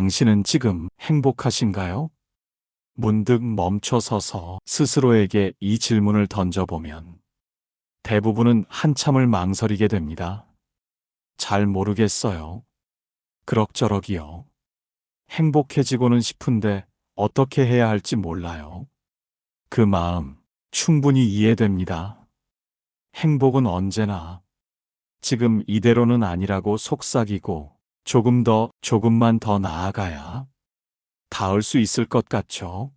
당신은 지금 행복하신가요? 문득 멈춰서서 스스로에게 이 질문을 던져보면 대부분은 한참을 망설이게 됩니다. 잘 모르겠어요. 그럭저럭이요. 행복해지고는 싶은데 어떻게 해야 할지 몰라요. 그 마음 충분히 이해됩니다. 행복은 언제나 지금 이대로는 아니라고 속삭이고 조금만 더 나아가야 닿을 수 있을 것 같죠.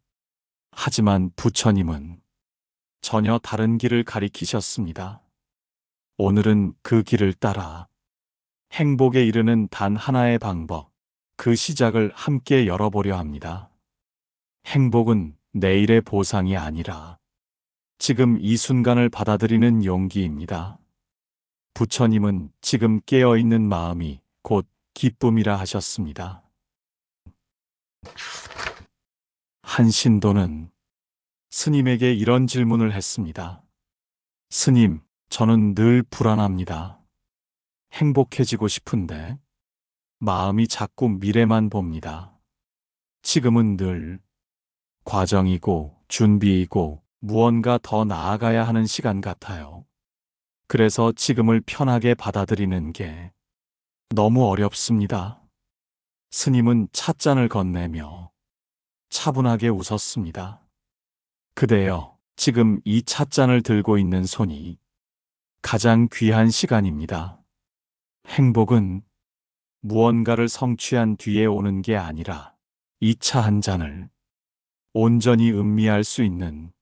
하지만 부처님은 전혀 다른 길을 가리키셨습니다. 오늘은 그 길을 따라 행복에 이르는 단 하나의 방법, 그 시작을 함께 열어보려 합니다. 행복은 내일의 보상이 아니라 지금 이 순간을 받아들이는 용기입니다. 부처님은 지금 깨어있는 마음이 곧 기쁨이라 하셨습니다. 한 신도는 스님에게 이런 질문을 했습니다. 스님, 저는 늘 불안합니다. 행복해지고 싶은데 마음이 자꾸 미래만 봅니다. 지금은 늘 과정이고 준비이고 무언가 더 나아가야 하는 시간 같아요. 그래서 지금을 편하게 받아들이는 게 너무 어렵습니다. 스님은 찻잔을 건네며 차분하게 웃었습니다. 그대여, 지금 이 찻잔을 들고 있는 손이 가장 귀한 시간입니다. 행복은 무언가를 성취한 뒤에 오는 게 아니라 이 차 한 잔을 온전히 음미할 수 있는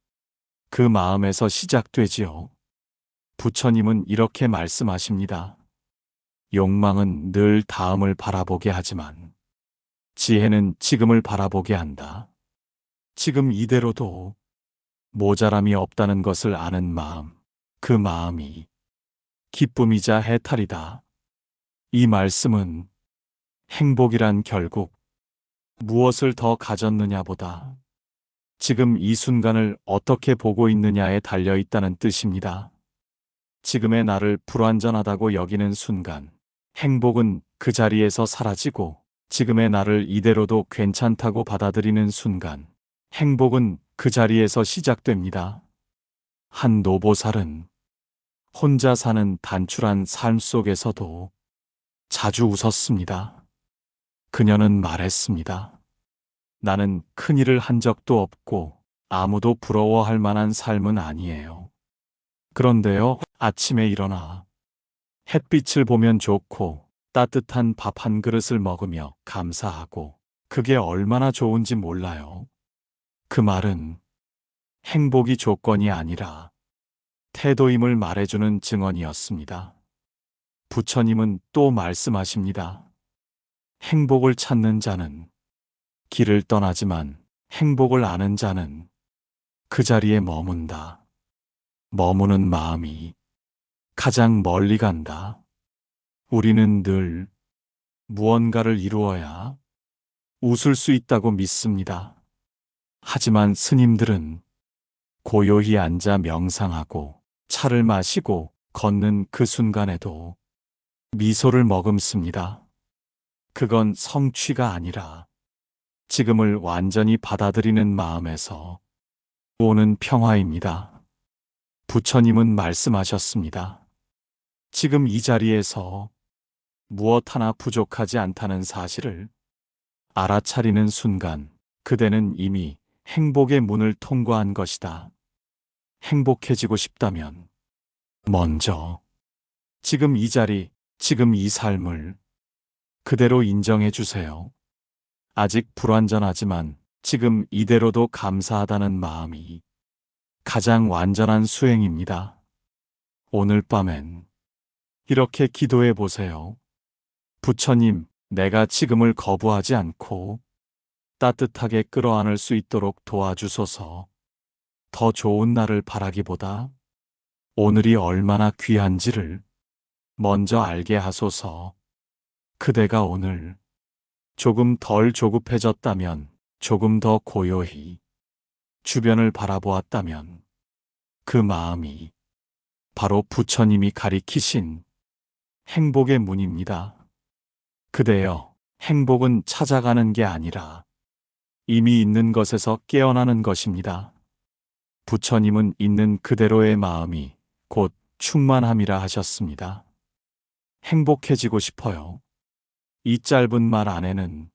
그 마음에서 시작되지요. 부처님은 이렇게 말씀하십니다. 욕망은 늘 다음을 바라보게 하지만 지혜는 지금을 바라보게 한다. 지금 이대로도 모자람이 없다는 것을 아는 마음, 그 마음이 기쁨이자 해탈이다. 이 말씀은 행복이란 결국 무엇을 더 가졌느냐보다 지금 이 순간을 어떻게 보고 있느냐에 달려 있다는 뜻입니다. 지금의 나를 불완전하다고 여기는 순간, 행복은 그 자리에서 사라지고 지금의 나를 이대로도 괜찮다고 받아들이는 순간, 행복은 그 자리에서 시작됩니다. 한 노보살은 혼자 사는 단출한 삶 속에서도 자주 웃었습니다. 그녀는 말했습니다. 나는 큰일을 한 적도 없고 아무도 부러워할 만한 삶은 아니에요. 그런데요, 아침에 일어나 햇빛을 보면 좋고 따뜻한 밥 한 그릇을 먹으며 감사하고 그게 얼마나 좋은지 몰라요. 그 말은 행복이 조건이 아니라 태도임을 말해주는 증언이었습니다. 부처님은 또 말씀하십니다. 행복을 찾는 자는 길을 떠나지만 행복을 아는 자는 그 자리에 머문다. 머무는 마음이 가장 멀리 간다. 우리는 늘 무언가를 이루어야 웃을 수 있다고 믿습니다. 하지만 스님들은 고요히 앉아 명상하고 차를 마시고 걷는 그 순간에도 미소를 머금습니다. 그건 성취가 아니라 지금을 완전히 받아들이는 마음에서 오는 평화입니다. 부처님은 말씀하셨습니다. 지금 이 자리에서 무엇 하나 부족하지 않다는 사실을 알아차리는 순간 그대는 이미 행복의 문을 통과한 것이다. 행복해지고 싶다면 먼저 지금 이 자리, 지금 이 삶을 그대로 인정해 주세요. 아직 불완전하지만 지금 이대로도 감사하다는 마음이 가장 완전한 수행입니다. 오늘 밤엔 이렇게 기도해 보세요. 부처님, 내가 지금을 거부하지 않고 따뜻하게 끌어안을 수 있도록 도와주소서. 더 좋은 날을 바라기보다 오늘이 얼마나 귀한지를 먼저 알게 하소서. 그대가 오늘 조금 덜 조급해졌다면, 조금 더 고요히 주변을 바라보았다면 그 마음이 바로 부처님이 가리키신 행복의 문입니다. 그대여, 행복은 찾아가는 게 아니라 이미 있는 것에서 깨어나는 것입니다. 부처님은 있는 그대로의 마음이 곧 충만함이라 하셨습니다. 행복해지고 싶어요. 이 짧은 말 안에는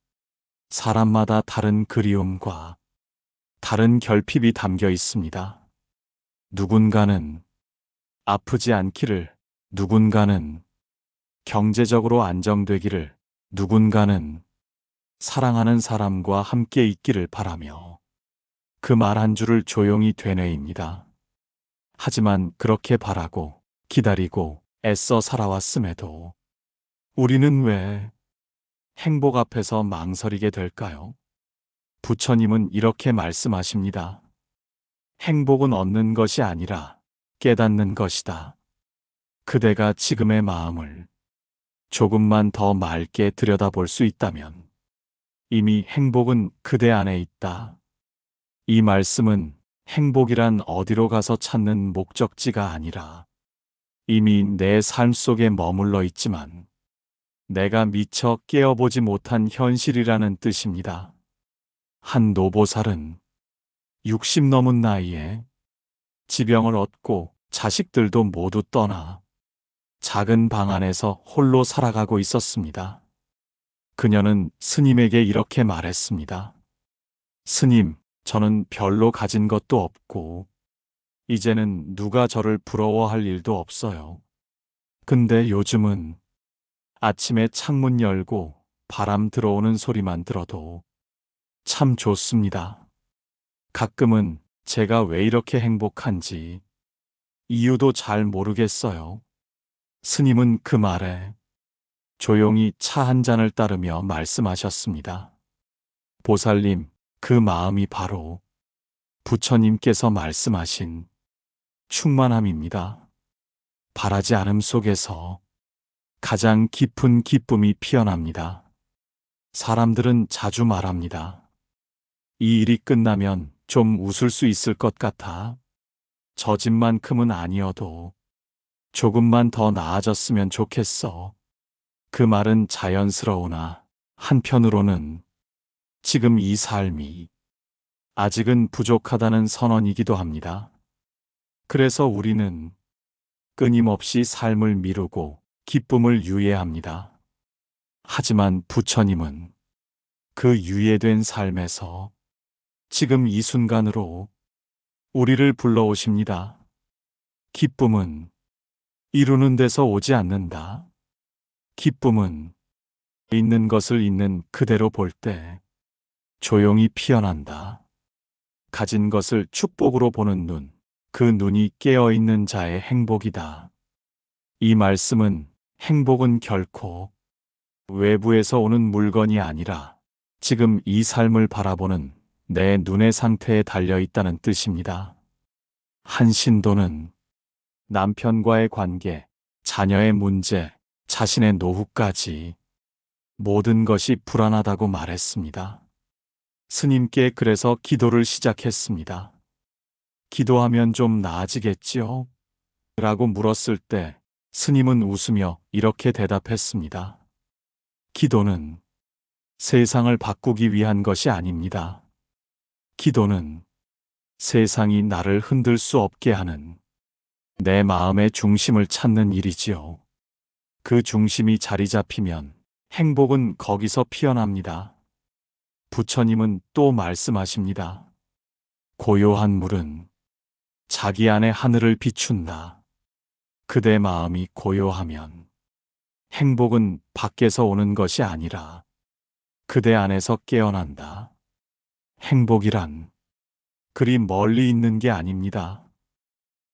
사람마다 다른 그리움과 다른 결핍이 담겨 있습니다. 누군가는 아프지 않기를, 누군가는 경제적으로 안정되기를, 누군가는 사랑하는 사람과 함께 있기를 바라며 그 말 한 줄을 조용히 되뇌입니다. 하지만 그렇게 바라고 기다리고 애써 살아왔음에도 우리는 왜 행복 앞에서 망설이게 될까요? 부처님은 이렇게 말씀하십니다. 행복은 얻는 것이 아니라 깨닫는 것이다. 그대가 지금의 마음을 조금만 더 맑게 들여다볼 수 있다면 이미 행복은 그대 안에 있다. 이 말씀은 행복이란 어디로 가서 찾는 목적지가 아니라 이미 내 삶 속에 머물러 있지만 내가 미처 깨어보지 못한 현실이라는 뜻입니다. 한 노보살은 60 넘은 나이에 지병을 얻고 자식들도 모두 떠나 작은 방 안에서 홀로 살아가고 있었습니다. 그녀는 스님에게 이렇게 말했습니다. 스님, 저는 별로 가진 것도 없고 이제는 누가 저를 부러워할 일도 없어요. 근데 요즘은 아침에 창문 열고 바람 들어오는 소리만 들어도 참 좋습니다. 가끔은 제가 왜 이렇게 행복한지 이유도 잘 모르겠어요. 스님은 그 말에 조용히 차 한 잔을 따르며 말씀하셨습니다. 보살님, 그 마음이 바로 부처님께서 말씀하신 충만함입니다. 바라지 않음 속에서 가장 깊은 기쁨이 피어납니다. 사람들은 자주 말합니다. 이 일이 끝나면 좀 웃을 수 있을 것 같아. 저 집만큼은 아니어도 조금만 더 나아졌으면 좋겠어. 그 말은 자연스러우나 한편으로는 지금 이 삶이 아직은 부족하다는 선언이기도 합니다. 그래서 우리는 끊임없이 삶을 미루고 기쁨을 유예합니다. 하지만 부처님은 그 유예된 삶에서 지금 이 순간으로 우리를 불러오십니다. 기쁨은 이루는 데서 오지 않는다. 기쁨은 있는 것을 있는 그대로 볼 때 조용히 피어난다. 가진 것을 축복으로 보는 눈, 그 눈이 깨어있는 자의 행복이다. 이 말씀은 행복은 결코 외부에서 오는 물건이 아니라 지금 이 삶을 바라보는 내 눈의 상태에 달려 있다는 뜻입니다. 한 신도는 남편과의 관계, 자녀의 문제, 자신의 노후까지 모든 것이 불안하다고 말했습니다. 스님께 그래서 기도를 시작했습니다. 기도하면 좀 나아지겠지요? 라고 물었을 때 스님은 웃으며 이렇게 대답했습니다. 기도는 세상을 바꾸기 위한 것이 아닙니다. 기도는 세상이 나를 흔들 수 없게 하는 내 마음의 중심을 찾는 일이지요. 그 중심이 자리 잡히면 행복은 거기서 피어납니다. 부처님은 또 말씀하십니다. 고요한 물은 자기 안에 하늘을 비춘다. 그대 마음이 고요하면 행복은 밖에서 오는 것이 아니라 그대 안에서 깨어난다. 행복이란 그리 멀리 있는 게 아닙니다.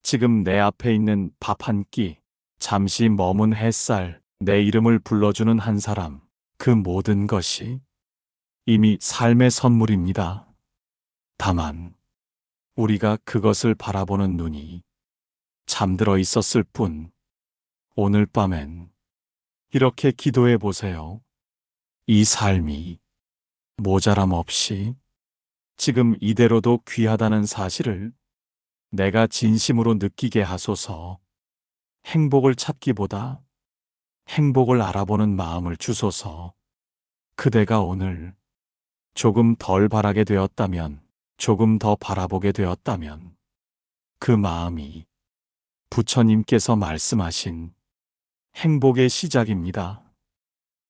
지금 내 앞에 있는 밥 한 끼, 잠시 머문 햇살, 내 이름을 불러주는 한 사람, 그 모든 것이 이미 삶의 선물입니다. 다만 우리가 그것을 바라보는 눈이 잠들어 있었을 뿐. 오늘 밤엔 이렇게 기도해 보세요. 이 삶이 모자람 없이 지금 이대로도 귀하다는 사실을 내가 진심으로 느끼게 하소서. 행복을 찾기보다 행복을 알아보는 마음을 주소서. 그대가 오늘 조금 덜 바라게 되었다면, 조금 더 바라보게 되었다면, 그 마음이 부처님께서 말씀하신 행복의 시작입니다.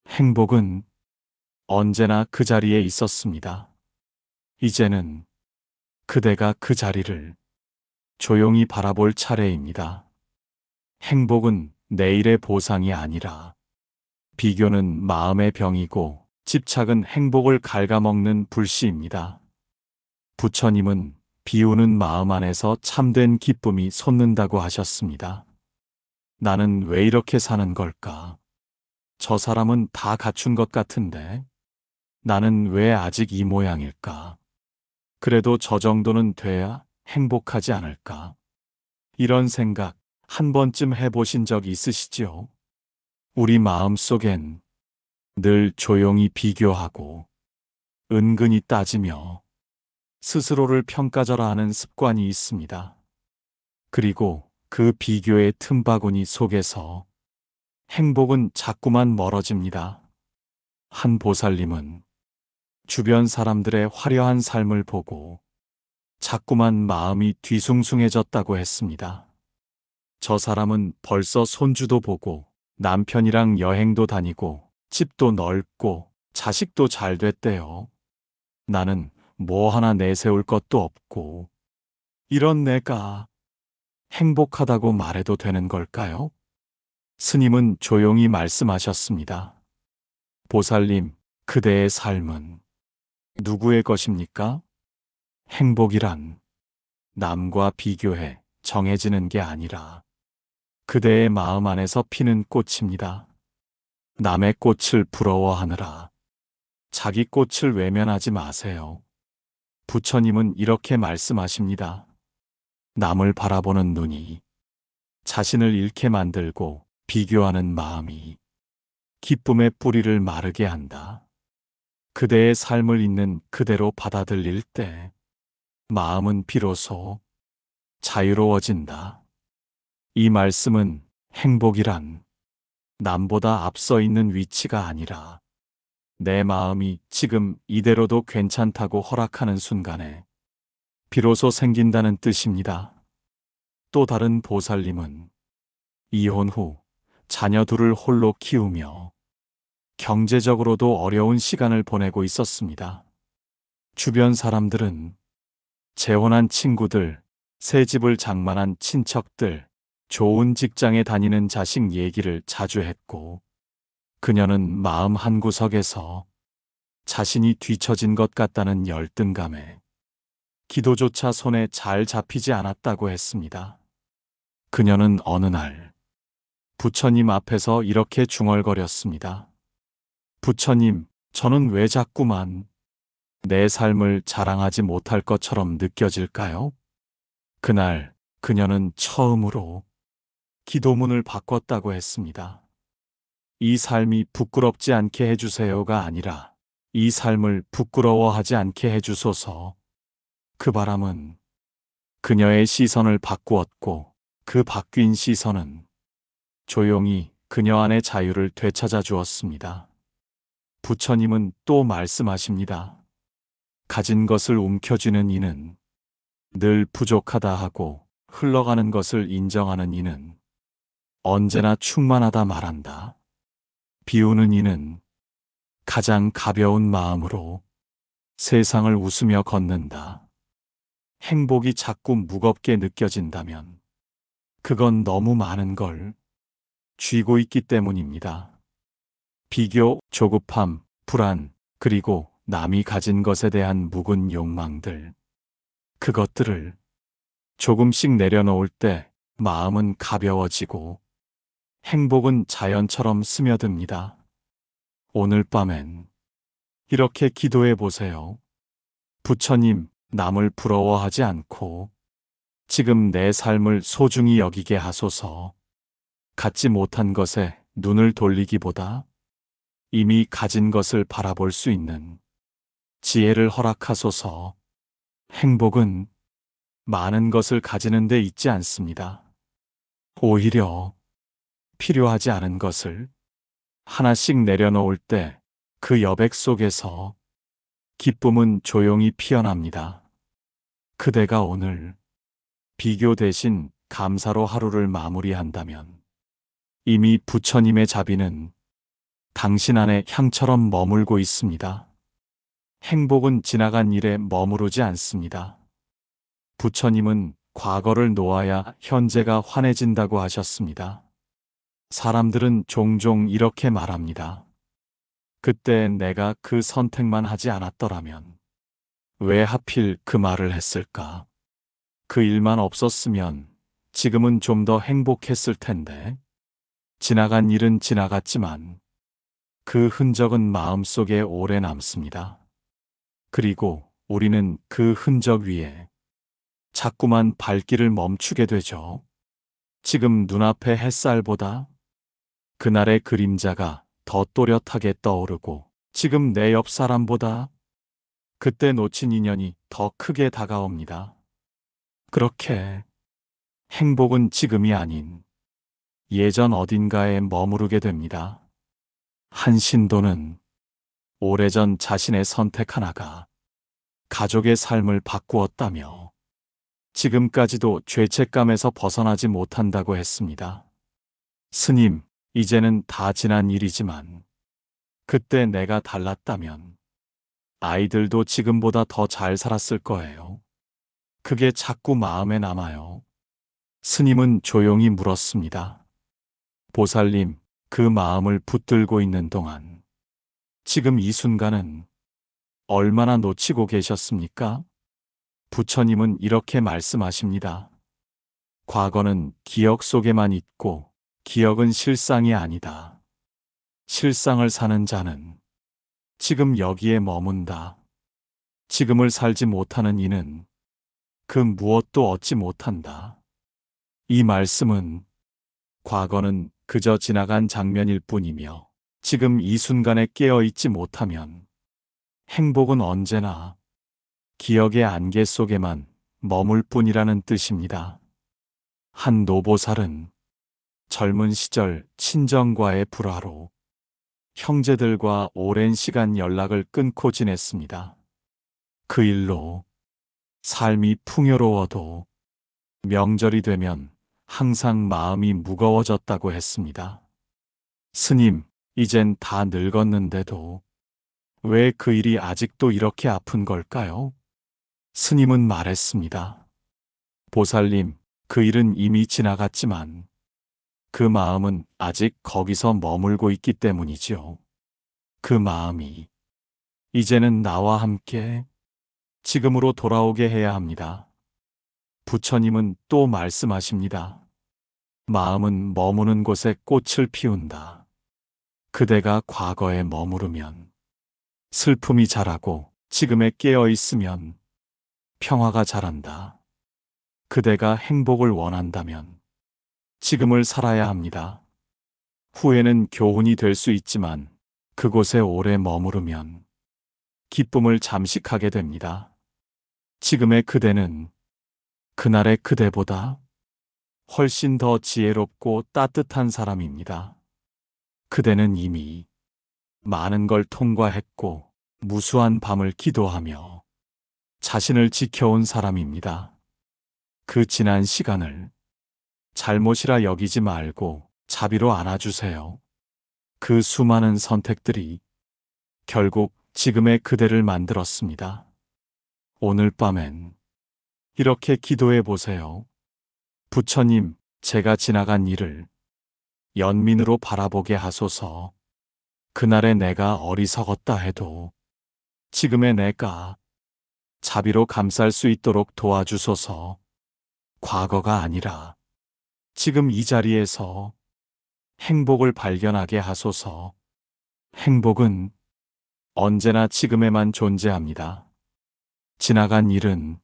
행복은 언제나 그 자리에 있었습니다. 이제는 그대가 그 자리를 조용히 바라볼 차례입니다. 행복은 내일의 보상이 아니라, 비교는 마음의 병이고 집착은 행복을 갉아먹는 불씨입니다. 부처님은 비우는 마음 안에서 참된 기쁨이 솟는다고 하셨습니다. 나는 왜 이렇게 사는 걸까? 저 사람은 다 갖춘 것 같은데 나는 왜 아직 이 모양일까? 그래도 저 정도는 돼야 행복하지 않을까? 이런 생각 한 번쯤 해보신 적 있으시지요? 우리 마음 속엔 늘 조용히 비교하고 은근히 따지며 스스로를 평가절하하는 습관이 있습니다. 그리고 그 비교의 틈바구니 속에서 행복은 자꾸만 멀어집니다. 한 보살님은 주변 사람들의 화려한 삶을 보고 자꾸만 마음이 뒤숭숭해졌다고 했습니다. 저 사람은 벌써 손주도 보고 남편이랑 여행도 다니고 집도 넓고 자식도 잘 됐대요. 나는 뭐 하나 내세울 것도 없고, 이런 내가 행복하다고 말해도 되는 걸까요? 스님은 조용히 말씀하셨습니다. 보살님, 그대의 삶은 누구의 것입니까? 행복이란 남과 비교해 정해지는 게 아니라 그대의 마음 안에서 피는 꽃입니다. 남의 꽃을 부러워하느라 자기 꽃을 외면하지 마세요. 부처님은 이렇게 말씀하십니다. 남을 바라보는 눈이 자신을 잃게 만들고 비교하는 마음이 기쁨의 뿌리를 마르게 한다. 그대의 삶을 있는 그대로 받아들일 때 마음은 비로소 자유로워진다. 이 말씀은 행복이란 남보다 앞서 있는 위치가 아니라 내 마음이 지금 이대로도 괜찮다고 허락하는 순간에 비로소 생긴다는 뜻입니다. 또 다른 보살님은 이혼 후 자녀 둘을 홀로 키우며 경제적으로도 어려운 시간을 보내고 있었습니다. 주변 사람들은 재혼한 친구들, 새 집을 장만한 친척들, 좋은 직장에 다니는 자식 얘기를 자주 했고, 그녀는 마음 한구석에서 자신이 뒤처진 것 같다는 열등감에 기도조차 손에 잘 잡히지 않았다고 했습니다. 그녀는 어느 날 부처님 앞에서 이렇게 중얼거렸습니다. 부처님, 저는 왜 자꾸만 내 삶을 자랑하지 못할 것처럼 느껴질까요? 그날 그녀는 처음으로 기도문을 바꿨다고 했습니다. 이 삶이 부끄럽지 않게 해주세요가 아니라 이 삶을 부끄러워하지 않게 해주소서. 그 바람은 그녀의 시선을 바꾸었고, 그 바뀐 시선은 조용히 그녀 안의 자유를 되찾아 주었습니다. 부처님은 또 말씀하십니다. 가진 것을 움켜쥐는 이는 늘 부족하다 하고, 흘러가는 것을 인정하는 이는 언제나 충만하다 말한다. 비우는 이는 가장 가벼운 마음으로 세상을 웃으며 걷는다. 행복이 자꾸 무겁게 느껴진다면 그건 너무 많은 걸 쥐고 있기 때문입니다. 비교, 조급함, 불안, 그리고 남이 가진 것에 대한 묵은 욕망들, 그것들을 조금씩 내려놓을 때 마음은 가벼워지고 행복은 자연처럼 스며듭니다. 오늘 밤엔 이렇게 기도해 보세요. 부처님, 남을 부러워하지 않고 지금 내 삶을 소중히 여기게 하소서. 갖지 못한 것에 눈을 돌리기보다 이미 가진 것을 바라볼 수 있는 지혜를 허락하소서. 행복은 많은 것을 가지는 데 있지 않습니다. 오히려 필요하지 않은 것을 하나씩 내려놓을 때 그 여백 속에서 기쁨은 조용히 피어납니다. 그대가 오늘 비교 대신 감사로 하루를 마무리한다면 이미 부처님의 자비는 당신 안에 향처럼 머물고 있습니다. 행복은 지나간 일에 머무르지 않습니다. 부처님은 과거를 놓아야 현재가 환해진다고 하셨습니다. 사람들은 종종 이렇게 말합니다. 그때 내가 그 선택만 하지 않았더라면 왜 하필 그 말을 했을까? 그 일만 없었으면 지금은 좀 더 행복했을 텐데. 지나간 일은 지나갔지만 그 흔적은 마음속에 오래 남습니다. 그리고 우리는 그 흔적 위에 자꾸만 발길을 멈추게 되죠. 지금 눈앞의 햇살보다 그날의 그림자가 더 또렷하게 떠오르고 지금 내 옆 사람보다 그때 놓친 인연이 더 크게 다가옵니다. 그렇게 행복은 지금이 아닌 예전 어딘가에 머무르게 됩니다. 한 신도는 오래전 자신의 선택 하나가 가족의 삶을 바꾸었다며 지금까지도 죄책감에서 벗어나지 못한다고 했습니다. 스님, 이제는 다 지난 일이지만 그때 내가 달랐다면 아이들도 지금보다 더 잘 살았을 거예요. 그게 자꾸 마음에 남아요. 스님은 조용히 물었습니다. 보살님, 그 마음을 붙들고 있는 동안 지금 이 순간은 얼마나 놓치고 계셨습니까? 부처님은 이렇게 말씀하십니다. 과거는 기억 속에만 있고 기억은 실상이 아니다. 실상을 사는 자는 지금 여기에 머문다. 지금을 살지 못하는 이는 그 무엇도 얻지 못한다. 이 말씀은 과거는 그저 지나간 장면일 뿐이며 지금 이 순간에 깨어 있지 못하면 행복은 언제나 기억의 안개 속에만 머물 뿐이라는 뜻입니다. 한 노보살은 젊은 시절 친정과의 불화로 형제들과 오랜 시간 연락을 끊고 지냈습니다. 그 일로 삶이 풍요로워도 명절이 되면 항상 마음이 무거워졌다고 했습니다. 스님, 이젠 다 늙었는데도 왜 그 일이 아직도 이렇게 아픈 걸까요? 스님은 말했습니다. 보살님, 그 일은 이미 지나갔지만 그 마음은 아직 거기서 머물고 있기 때문이지요. 그 마음이 이제는 나와 함께 지금으로 돌아오게 해야 합니다. 부처님은 또 말씀하십니다. 마음은 머무는 곳에 꽃을 피운다. 그대가 과거에 머무르면 슬픔이 자라고 지금에 깨어 있으면 평화가 자란다. 그대가 행복을 원한다면 지금을 살아야 합니다. 후회는 교훈이 될 수 있지만 그곳에 오래 머무르면 기쁨을 잠식하게 됩니다. 지금의 그대는 그날의 그대보다 훨씬 더 지혜롭고 따뜻한 사람입니다. 그대는 이미 많은 걸 통과했고 무수한 밤을 기도하며 자신을 지켜온 사람입니다. 그 지난 시간을 잘못이라 여기지 말고 자비로 안아주세요. 그 수많은 선택들이 결국 지금의 그대를 만들었습니다. 오늘 밤엔 이렇게 기도해 보세요. 부처님, 제가 지나간 일을 연민으로 바라보게 하소서. 그날의 내가 어리석었다 해도 지금의 내가 자비로 감쌀 수 있도록 도와주소서. 과거가 아니라 지금 이 자리에서 행복을 발견하게 하소서. 행복은 언제나 지금에만 존재합니다. 지나간 일은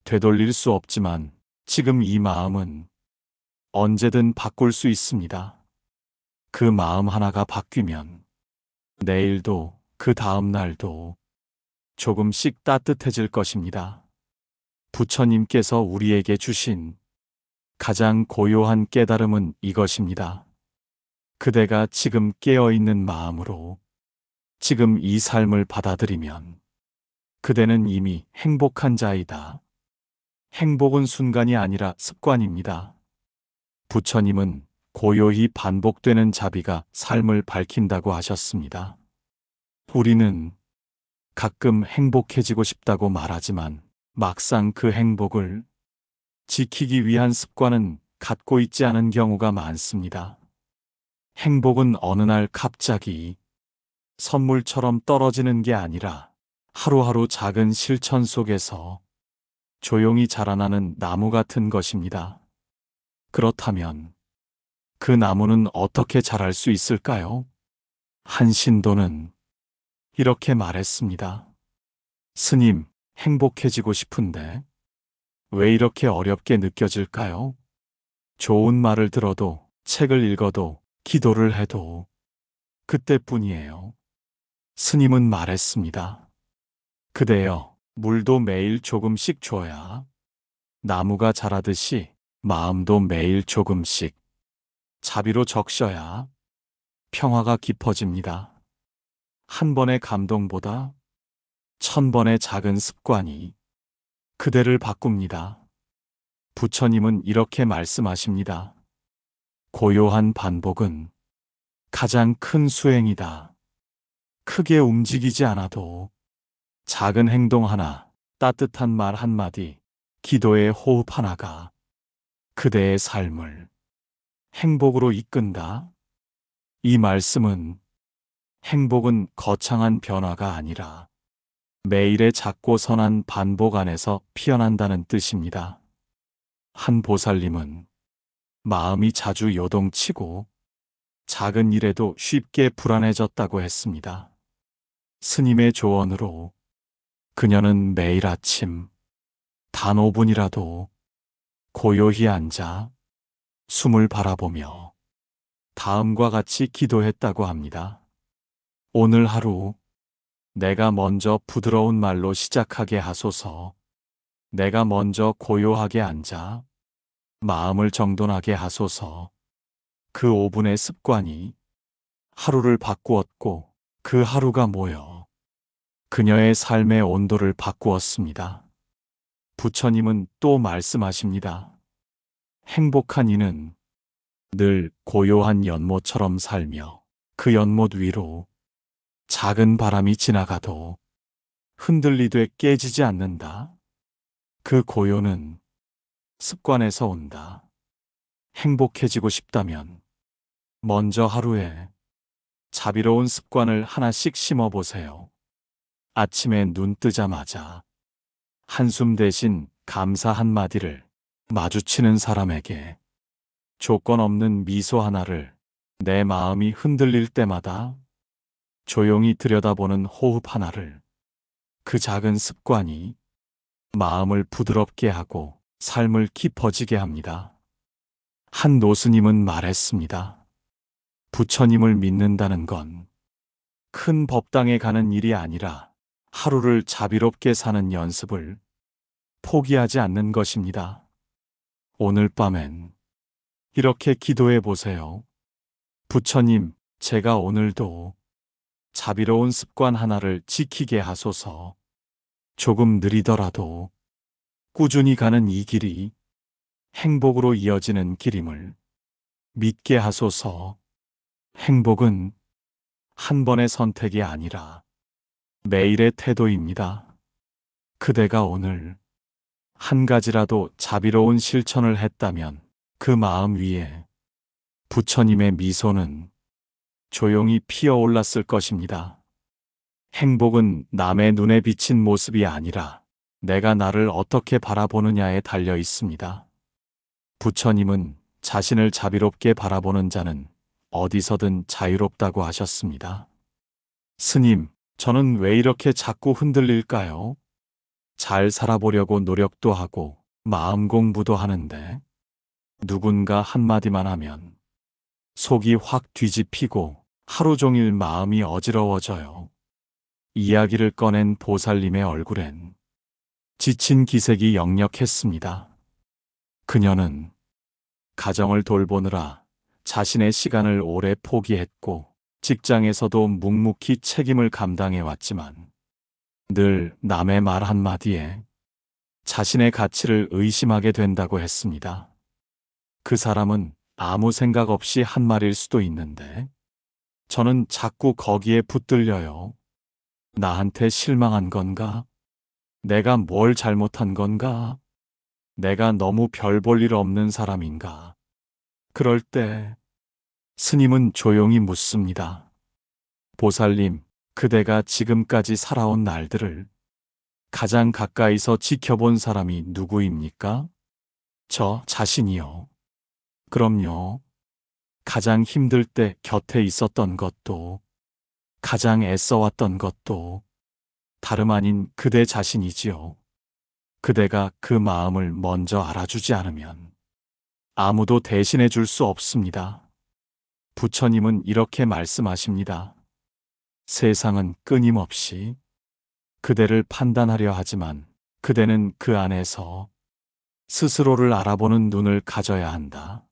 되돌릴 수 없지만 지금 이 마음은 언제든 바꿀 수 있습니다. 그 마음 하나가 바뀌면 내일도 그 다음 날도 조금씩 따뜻해질 것입니다. 부처님께서 우리에게 주신 가장 고요한 깨달음은 이것입니다. 그대가 지금 깨어있는 마음으로 지금 이 삶을 받아들이면 그대는 이미 행복한 자이다. 행복은 순간이 아니라 습관입니다. 부처님은 고요히 반복되는 자비가 삶을 밝힌다고 하셨습니다. 우리는 가끔 행복해지고 싶다고 말하지만 막상 그 행복을 지키기 위한 습관은 갖고 있지 않은 경우가 많습니다. 행복은 어느 날 갑자기 선물처럼 떨어지는 게 아니라 하루하루 작은 실천 속에서 조용히 자라나는 나무 같은 것입니다. 그렇다면 그 나무는 어떻게 자랄 수 있을까요? 한 신도는 이렇게 말했습니다. 스님, 행복해지고 싶은데 왜 이렇게 어렵게 느껴질까요? 좋은 말을 들어도, 책을 읽어도, 기도를 해도 그때뿐이에요. 스님은 말했습니다. 그대여, 물도 매일 조금씩 줘야 나무가 자라듯이 마음도 매일 조금씩 자비로 적셔야 평화가 깊어집니다. 한 번의 감동보다 1000번의 작은 습관이 그대를 바꿉니다. 부처님은 이렇게 말씀하십니다. 고요한 반복은 가장 큰 수행이다. 크게 움직이지 않아도 작은 행동 하나, 따뜻한 말 한마디, 기도의 호흡 하나가 그대의 삶을 행복으로 이끈다. 이 말씀은 행복은 거창한 변화가 아니라 매일의 작고 선한 반복 안에서 피어난다는 뜻입니다. 한 보살님은 마음이 자주 요동치고 작은 일에도 쉽게 불안해졌다고 했습니다. 스님의 조언으로 그녀는 매일 아침 단 5분이라도 고요히 앉아 숨을 바라보며 다음과 같이 기도했다고 합니다. 오늘 하루 내가 먼저 부드러운 말로 시작하게 하소서. 내가 먼저 고요하게 앉아 마음을 정돈하게 하소서. 그 5분의 습관이 하루를 바꾸었고 그 하루가 모여 그녀의 삶의 온도를 바꾸었습니다. 부처님은 또 말씀하십니다. 행복한 이는 늘 고요한 연못처럼 살며 그 연못 위로 작은 바람이 지나가도 흔들리되 깨지지 않는다. 그 고요는 습관에서 온다. 행복해지고 싶다면 먼저 하루에 자비로운 습관을 하나씩 심어보세요. 아침에 눈 뜨자마자 한숨 대신 감사 한마디를, 마주치는 사람에게 조건 없는 미소 하나를, 내 마음이 흔들릴 때마다 조용히 들여다보는 호흡 하나를, 그 작은 습관이 마음을 부드럽게 하고 삶을 깊어지게 합니다. 한 노스님은 말했습니다. 부처님을 믿는다는 건 큰 법당에 가는 일이 아니라 하루를 자비롭게 사는 연습을 포기하지 않는 것입니다. 오늘 밤엔 이렇게 기도해 보세요. 부처님, 제가 오늘도 자비로운 습관 하나를 지키게 하소서. 조금 느리더라도 꾸준히 가는 이 길이 행복으로 이어지는 길임을 믿게 하소서. 행복은 한 번의 선택이 아니라 매일의 태도입니다. 그대가 오늘 한 가지라도 자비로운 실천을 했다면 그 마음 위에 부처님의 미소는 조용히 피어올랐을 것입니다. 행복은 남의 눈에 비친 모습이 아니라 내가 나를 어떻게 바라보느냐에 달려 있습니다. 부처님은 자신을 자비롭게 바라보는 자는 어디서든 자유롭다고 하셨습니다. 스님, 저는 왜 이렇게 자꾸 흔들릴까요? 잘 살아보려고 노력도 하고 마음 공부도 하는데 누군가 한마디만 하면 속이 확 뒤집히고 하루 종일 마음이 어지러워져요. 이야기를 꺼낸 보살님의 얼굴엔 지친 기색이 역력했습니다. 그녀는 가정을 돌보느라 자신의 시간을 오래 포기했고 직장에서도 묵묵히 책임을 감당해 왔지만 늘 남의 말 한마디에 자신의 가치를 의심하게 된다고 했습니다. 그 사람은 아무 생각 없이 한 말일 수도 있는데 저는 자꾸 거기에 붙들려요. 나한테 실망한 건가? 내가 뭘 잘못한 건가? 내가 너무 별 볼 일 없는 사람인가? 그럴 때 스님은 조용히 묻습니다. 보살님, 그대가 지금까지 살아온 날들을 가장 가까이서 지켜본 사람이 누구입니까? 저 자신이요. 그럼요. 가장 힘들 때 곁에 있었던 것도, 가장 애써왔던 것도 다름 아닌 그대 자신이지요. 그대가 그 마음을 먼저 알아주지 않으면 아무도 대신해 줄 수 없습니다. 부처님은 이렇게 말씀하십니다. 세상은 끊임없이 그대를 판단하려 하지만 그대는 그 안에서 스스로를 알아보는 눈을 가져야 한다.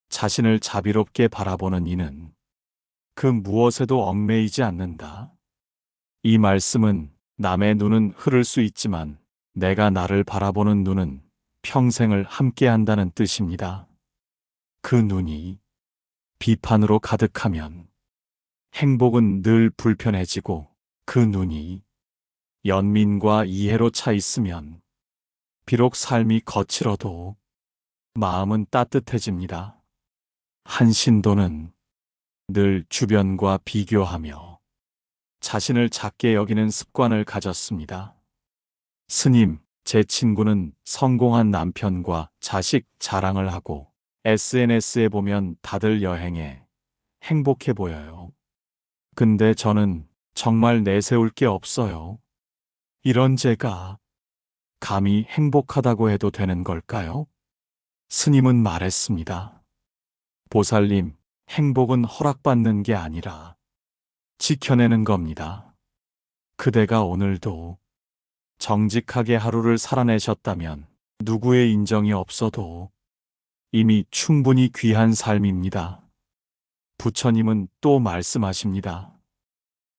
자신을 자비롭게 바라보는 이는 그 무엇에도 얽매이지 않는다. 이 말씀은 남의 눈은 흐를 수 있지만 내가 나를 바라보는 눈은 평생을 함께한다는 뜻입니다. 그 눈이 비판으로 가득하면 행복은 늘 불편해지고 그 눈이 연민과 이해로 차 있으면 비록 삶이 거칠어도 마음은 따뜻해집니다. 한 신도는 늘 주변과 비교하며 자신을 작게 여기는 습관을 가졌습니다. 스님, 제 친구는 성공한 남편과 자식 자랑을 하고 SNS에 보면 다들 여행에 행복해 보여요. 근데 저는 정말 내세울 게 없어요. 이런 제가 감히 행복하다고 해도 되는 걸까요? 스님은 말했습니다. 보살님, 행복은 허락받는 게 아니라 지켜내는 겁니다. 그대가 오늘도 정직하게 하루를 살아내셨다면 누구의 인정이 없어도 이미 충분히 귀한 삶입니다. 부처님은 또 말씀하십니다.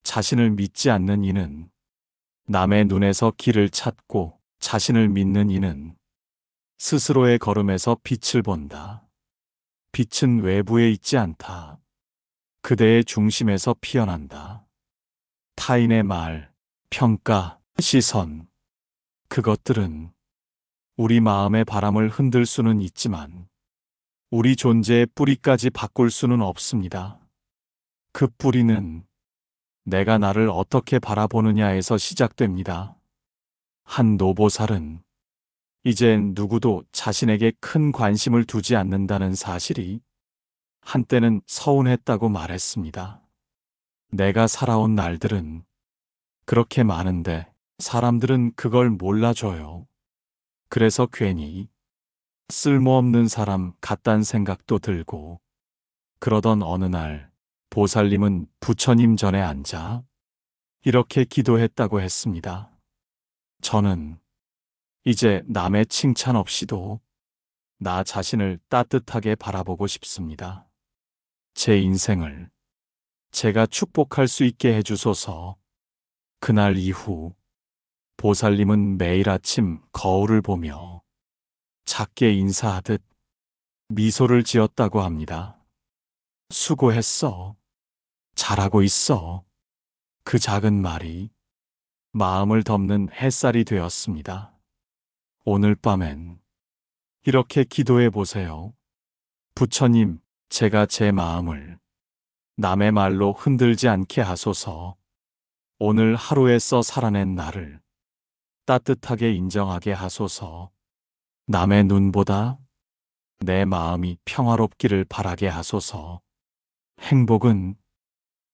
자신을 믿지 않는 이는 남의 눈에서 길을 찾고 자신을 믿는 이는 스스로의 걸음에서 빛을 본다. 빛은 외부에 있지 않다. 그대의 중심에서 피어난다. 타인의 말, 평가, 시선, 그것들은 우리 마음의 바람을 흔들 수는 있지만 우리 존재의 뿌리까지 바꿀 수는 없습니다. 그 뿌리는 내가 나를 어떻게 바라보느냐에서 시작됩니다. 한 노보살은 이젠 누구도 자신에게 큰 관심을 두지 않는다는 사실이 한때는 서운했다고 말했습니다. 내가 살아온 날들은 그렇게 많은데 사람들은 그걸 몰라줘요. 그래서 괜히 쓸모없는 사람 같단 생각도 들고 그러던 어느 날 보살님은 부처님 전에 앉아 이렇게 기도했다고 했습니다. 저는 이제 남의 칭찬 없이도 나 자신을 따뜻하게 바라보고 싶습니다. 제 인생을 제가 축복할 수 있게 해주소서. 그날 이후 보살님은 매일 아침 거울을 보며 작게 인사하듯 미소를 지었다고 합니다. 수고했어. 잘하고 있어. 그 작은 말이 마음을 덮는 햇살이 되었습니다. 오늘 밤엔 이렇게 기도해 보세요. 부처님, 제가 제 마음을 남의 말로 흔들지 않게 하소서. 오늘 하루에서 살아낸 나를 따뜻하게 인정하게 하소서. 남의 눈보다 내 마음이 평화롭기를 바라게 하소서. 행복은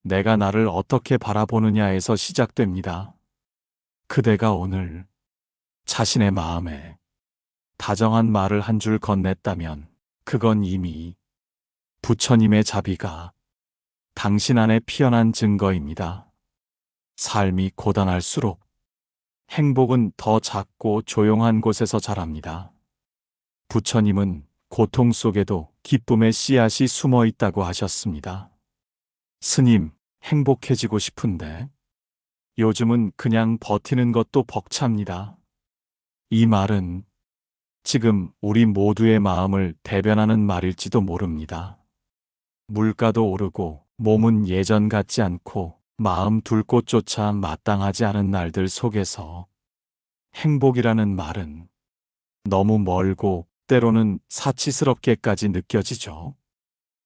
내가 나를 어떻게 바라보느냐에서 시작됩니다. 그대가 오늘 자신의 마음에 다정한 말을 한 줄 건넸다면 그건 이미 부처님의 자비가 당신 안에 피어난 증거입니다. 삶이 고단할수록 행복은 더 작고 조용한 곳에서 자랍니다. 부처님은 고통 속에도 기쁨의 씨앗이 숨어 있다고 하셨습니다. 스님, 행복해지고 싶은데 요즘은 그냥 버티는 것도 벅찹니다. 이 말은 지금 우리 모두의 마음을 대변하는 말일지도 모릅니다. 물가도 오르고 몸은 예전 같지 않고 마음 둘 곳조차 마땅하지 않은 날들 속에서 행복이라는 말은 너무 멀고 때로는 사치스럽게까지 느껴지죠.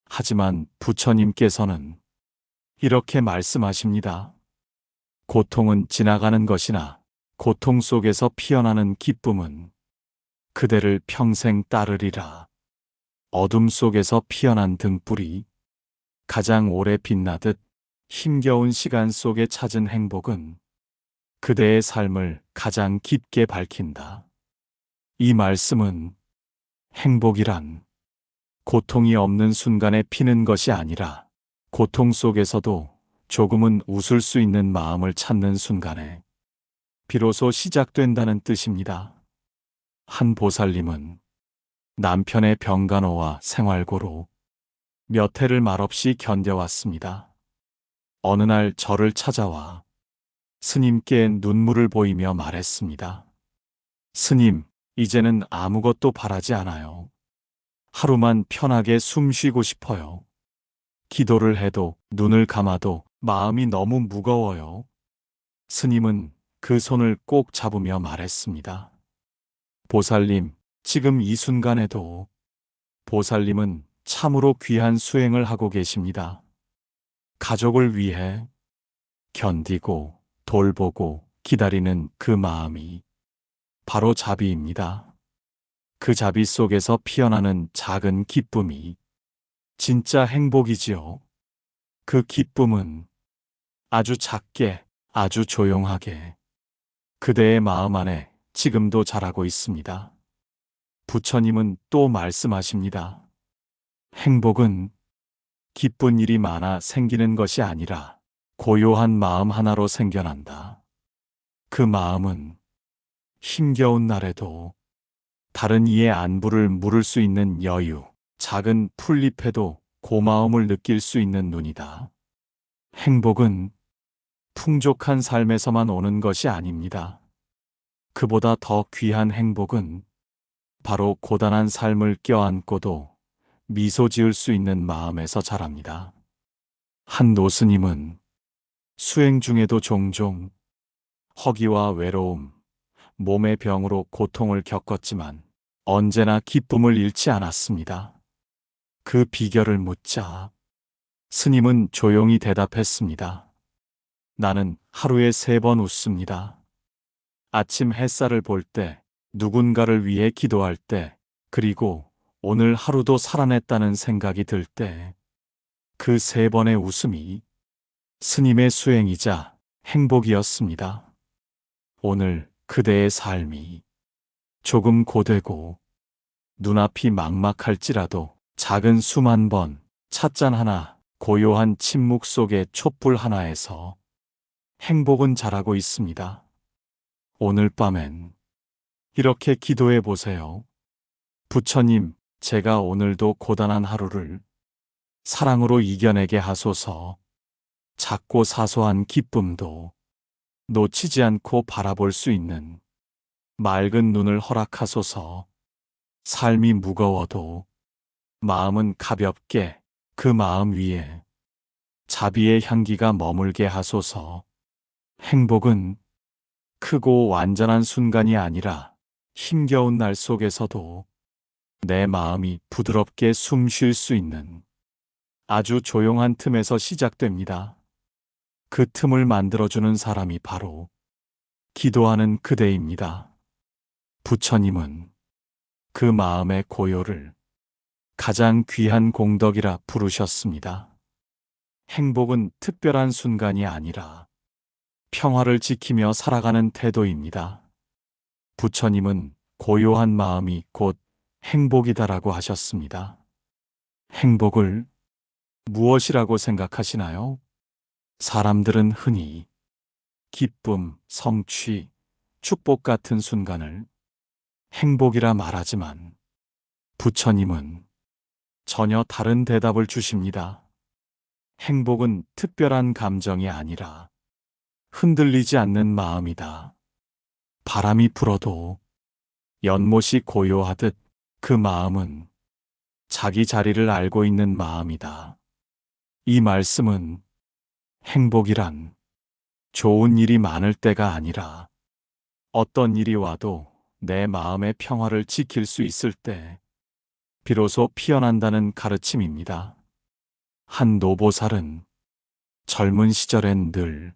하지만 부처님께서는 이렇게 말씀하십니다. 고통은 지나가는 것이나 고통 속에서 피어나는 기쁨은 그대를 평생 따르리라. 어둠 속에서 피어난 등불이 가장 오래 빛나듯 힘겨운 시간 속에 찾은 행복은 그대의 삶을 가장 깊게 밝힌다. 이 말씀은 행복이란 고통이 없는 순간에 피는 것이 아니라 고통 속에서도 조금은 웃을 수 있는 마음을 찾는 순간에 비로소 시작된다는 뜻입니다. 한 보살님은 남편의 병간호와 생활고로 몇 해를 말없이 견뎌왔습니다. 어느 날 저를 찾아와 스님께 눈물을 보이며 말했습니다. 스님, 이제는 아무것도 바라지 않아요. 하루만 편하게 숨 쉬고 싶어요. 기도를 해도 눈을 감아도 마음이 너무 무거워요. 스님은 그 손을 꼭 잡으며 말했습니다. 보살님, 지금 이 순간에도 보살님은 참으로 귀한 수행을 하고 계십니다. 가족을 위해 견디고 돌보고 기다리는 그 마음이 바로 자비입니다. 그 자비 속에서 피어나는 작은 기쁨이 진짜 행복이지요. 그 기쁨은 아주 작게, 아주 조용하게 그대의 마음 안에 지금도 자라고 있습니다. 부처님은 또 말씀하십니다. 행복은 기쁜 일이 많아 생기는 것이 아니라 고요한 마음 하나로 생겨난다. 그 마음은 힘겨운 날에도 다른 이의 안부를 물을 수 있는 여유, 작은 풀잎에도 고마움을 느낄 수 있는 눈이다. 행복은 풍족한 삶에서만 오는 것이 아닙니다. 그보다 더 귀한 행복은 바로 고단한 삶을 껴안고도 미소 지을 수 있는 마음에서 자랍니다. 한 노스님은 수행 중에도 종종 허기와 외로움, 몸의 병으로 고통을 겪었지만 언제나 기쁨을 잃지 않았습니다. 그 비결을 묻자 스님은 조용히 대답했습니다. 나는 하루에 3번 웃습니다. 아침 햇살을 볼 때, 누군가를 위해 기도할 때, 그리고 오늘 하루도 살아냈다는 생각이 들 때, 그 3번의 웃음이 스님의 수행이자 행복이었습니다. 오늘 그대의 삶이 조금 고되고 눈앞이 막막할지라도 작은 숨 한 번, 찻잔 하나, 고요한 침묵 속의 촛불 하나에서 행복은 자라고 있습니다. 오늘 밤엔 이렇게 기도해 보세요. 부처님, 제가 오늘도 고단한 하루를 사랑으로 이겨내게 하소서. 작고 사소한 기쁨도 놓치지 않고 바라볼 수 있는 맑은 눈을 허락하소서. 삶이 무거워도 마음은 가볍게 그 마음 위에 자비의 향기가 머물게 하소서. 행복은 크고 완전한 순간이 아니라 힘겨운 날 속에서도 내 마음이 부드럽게 숨 쉴 수 있는 아주 조용한 틈에서 시작됩니다. 그 틈을 만들어주는 사람이 바로 기도하는 그대입니다. 부처님은 그 마음의 고요를 가장 귀한 공덕이라 부르셨습니다. 행복은 특별한 순간이 아니라 평화를 지키며 살아가는 태도입니다. 부처님은 고요한 마음이 곧 행복이다라고 하셨습니다. 행복을 무엇이라고 생각하시나요? 사람들은 흔히 기쁨, 성취, 축복 같은 순간을 행복이라 말하지만 부처님은 전혀 다른 대답을 주십니다. 행복은 특별한 감정이 아니라 흔들리지 않는 마음이다. 바람이 불어도 연못이 고요하듯 그 마음은 자기 자리를 알고 있는 마음이다. 이 말씀은 행복이란 좋은 일이 많을 때가 아니라 어떤 일이 와도 내 마음의 평화를 지킬 수 있을 때 비로소 피어난다는 가르침입니다. 한 노보살은 젊은 시절엔 늘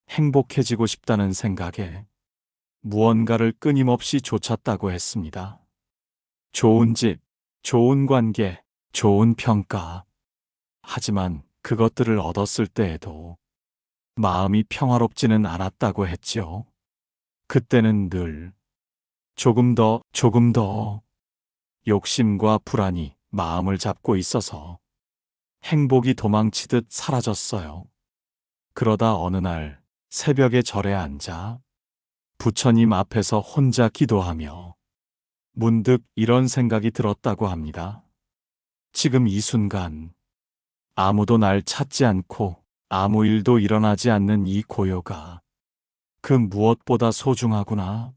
행복해지고 싶다는 생각에 무언가를 끊임없이 쫓았다고 했습니다. 좋은 집, 좋은 관계, 좋은 평가. 하지만 그것들을 얻었을 때에도 마음이 평화롭지는 않았다고 했지요. 그때는 늘 조금 더 욕심과 불안이 마음을 잡고 있어서 행복이 도망치듯 사라졌어요. 그러다 어느 날 새벽에 절에 앉아 부처님 앞에서 혼자 기도하며 문득 이런 생각이 들었다고 합니다. 지금 이 순간 아무도 날 찾지 않고 아무 일도 일어나지 않는 이 고요가 그 무엇보다 소중하구나.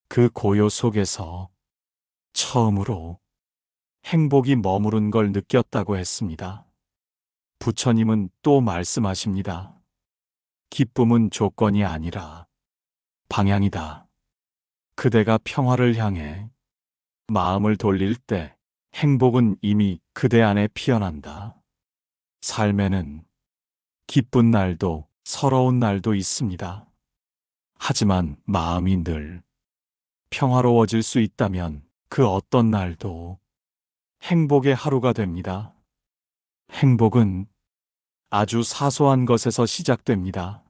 그 고요 속에서 처음으로 행복이 머무른 걸 느꼈다고 했습니다. 부처님은 또 말씀하십니다. 기쁨은 조건이 아니라 방향이다. 그대가 평화를 향해 마음을 돌릴 때 행복은 이미 그대 안에 피어난다. 삶에는 기쁜 날도 서러운 날도 있습니다. 하지만 마음이 늘 평화로워질 수 있다면 그 어떤 날도 행복의 하루가 됩니다. 행복은 아주 사소한 것에서 시작됩니다.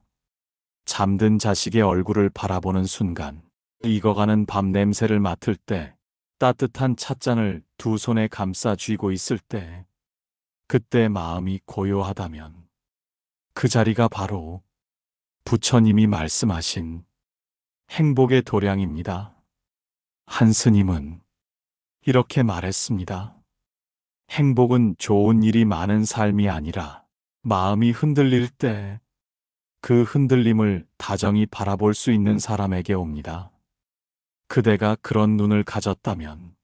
잠든 자식의 얼굴을 바라보는 순간, 익어가는 밤 냄새를 맡을 때, 따뜻한 찻잔을 두 손에 감싸 쥐고 있을 때, 그때 마음이 고요하다면 그 자리가 바로 부처님이 말씀하신 행복의 도량입니다. 한 스님은 이렇게 말했습니다. 행복은 좋은 일이 많은 삶이 아니라 마음이 흔들릴 때 그 흔들림을 다정히 바라볼 수 있는 사람에게 옵니다. 그대가 그런 눈을 가졌다면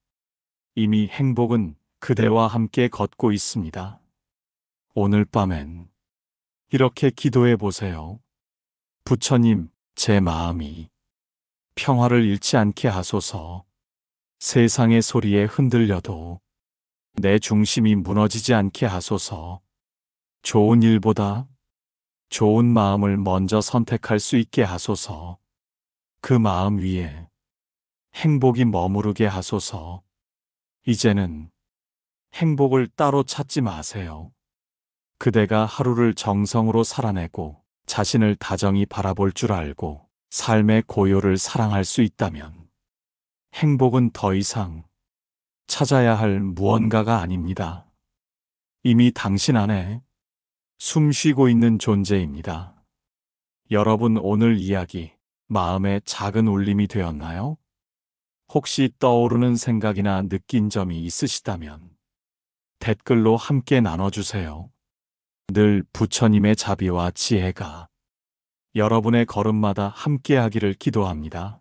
이미 행복은 그대와 함께 걷고 있습니다. 오늘 밤엔 이렇게 기도해 보세요. 부처님, 제 마음이 평화를 잃지 않게 하소서. 세상의 소리에 흔들려도 내 중심이 무너지지 않게 하소서. 좋은 일보다 좋은 마음을 먼저 선택할 수 있게 하소서. 그 마음 위에 행복이 머무르게 하소서. 이제는 행복을 따로 찾지 마세요. 그대가 하루를 정성으로 살아내고 자신을 다정히 바라볼 줄 알고 삶의 고요를 사랑할 수 있다면 행복은 더 이상 찾아야 할 무언가가 아닙니다. 이미 당신 안에 숨 쉬고 있는 존재입니다. 여러분 오늘 이야기 마음에 작은 울림이 되었나요? 혹시 떠오르는 생각이나 느낀 점이 있으시다면 댓글로 함께 나눠주세요. 늘 부처님의 자비와 지혜가 여러분의 걸음마다 함께하기를 기도합니다.